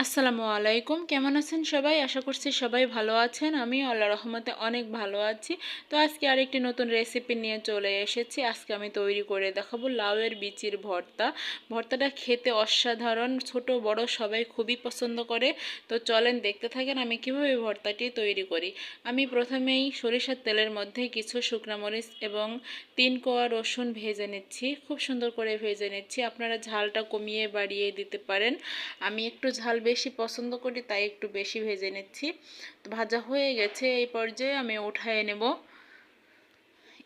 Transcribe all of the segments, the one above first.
আসসালামু আলাইকুম। কেমন আছেন সবাই? আশা করছি সবাই ভালো আছেন। আমিও আল্লাহর রহমতে অনেক ভালো আছি। তো আজকে আরেকটি নতুন রেসিপি নিয়ে চলে এসেছি। আজকে আমি তৈরি করে দেখাবো লাউয়ের বিচির ভর্তা। ভর্তাটা খেতে অসাধারণ, ছোট বড় সবাই খুবই পছন্দ করে। তো চলেন দেখতে থাকেন আমি কিভাবে ভর্তাটি তৈরি করি। আমি প্রথমেই সরিষার তেলের মধ্যে কিছু শুকনো মরিচ এবং 3 কোয়া রসুন ভেজে নিচ্ছি। খুব সুন্দর করে ভেজে নিচ্ছি। আপনারা ঝালটা কমিয়ে বাড়িয়ে দিতে পারেন। আমি একটু ঝাল বেশি পছন্দ করি, তাই একটু বেশি ভেজে নিচ্ছি। তো ভাজা হয়ে গেছে, এই পর্যায়ে আমি উঠায়ে নেব।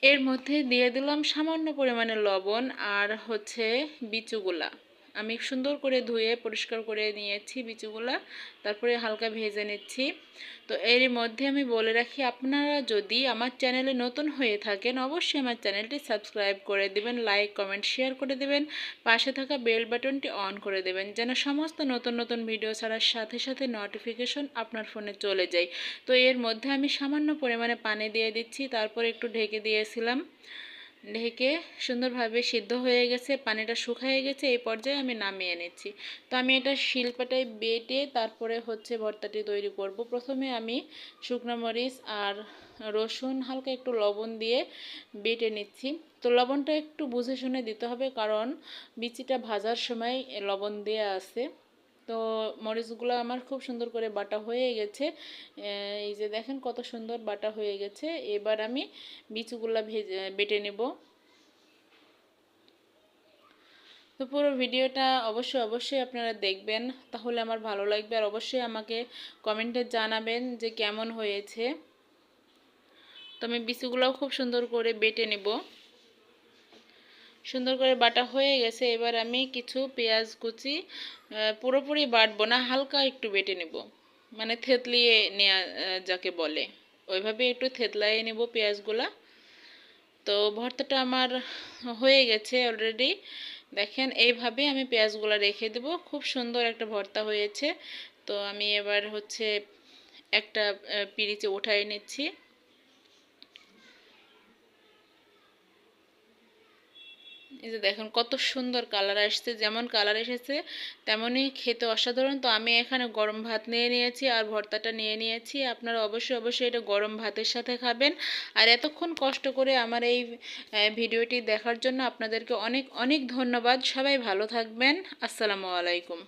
এর মধ্যে দিয়ে দিলাম সামান্য পরিমাণে লবণ আর বিচুগুলা। আমি সুন্দর করে ধুয়ে পরিষ্কার করে নিয়েছি বিচুগুলা, তারপরে হালকা ভেজে নিচ্ছি। তো এর মধ্যে আমি বলে রাখি, আপনারা যদি আমার চ্যানেলে নতুন হয়ে থাকেন অবশ্যই আমার চ্যানেলটি সাবস্ক্রাইব করে দিবেন, লাইক কমেন্ট শেয়ার করে দিবেন, পাশে থাকা বেল বাটনটি অন করে দেবেন যেন সমস্ত নতুন নতুন ভিডিও ছাড়ার সাথে সাথে নোটিফিকেশন আপনার ফোনে চলে যায়। তো এর মধ্যে আমি সামান্য পরিমাণে পানি দিয়ে দিচ্ছি, তারপর একটু ঢেকে দিয়েছিলাম। ঢেকে সুন্দরভাবে সিদ্ধ হয়ে গেছে, পানিটা শুকিয়ে গেছে, এই পর্যায়ে আমি নামিয়ে নিচ্ছি। তো আমি এটা শিলপাটায় বেটে তারপরে ভর্তাটি তৈরি করব। প্রথমে আমি শুকনো মরিচ আর রসুন হালকা একটু লবণ দিয়ে বেটে নিচ্ছি। তো লবণটা একটু বুঝে শুনে দিতে হবে, কারণ বিচিটা ভাজার সময় লবণ দেয়া আছে। তো মরিচগুলো আমার খুব সুন্দর করে বাটা হয়ে গেছে। এই যে দেখেন কত সুন্দর বাটা হয়ে গেছে। এবার আমি বিচিগুলো বেটে নেব। তো পুরো ভিডিওটা অবশ্যই আপনারা দেখবেন, তাহলে আমার ভালো লাগবে। আর অবশ্যই আমাকে কমেন্টে জানাবেন যে কেমন হয়েছে। তো আমি বিচিগুলোও খুব সুন্দর করে বেটে নেব। সুন্দর করে বাটা হয়ে গেছে। এবার আমি কিছু পেঁয়াজ কুচি, পুরোপুরি বাটবো না, হালকা একটু বেটে নেব, মানে থেতলিয়ে নেওয়া যাকে বলে, ওইভাবে একটু থেতলাইয়ে নেব পেঁয়াজগুলা। তো ভর্তাটা আমার হয়ে গেছে অলরেডি। দেখেন এইভাবে আমি পেঁয়াজগুলো রেখে দেব। খুব সুন্দর একটা ভর্তা হয়েছে। তো আমি এবার একটা পিরিচে উঠাই নিচ্ছি। এই যে দেখুন কত সুন্দর কালার আসছে, যেমন কালার এসেছে তেমনই খেতে অসাধারণ। তো আমি এখানে গরম ভাত নিয়ে নিয়েছি আর ভর্তাটা নিয়ে নিয়েছি। আপনারা অবশ্যই এটা গরম ভাতের সাথে খাবেন। আর এতক্ষণ কষ্ট করে আমার এই ভিডিওটি দেখার জন্য আপনাদেরকে অনেক অনেক ধন্যবাদ। সবাই ভালো থাকবেন। আসসালামু আলাইকুম।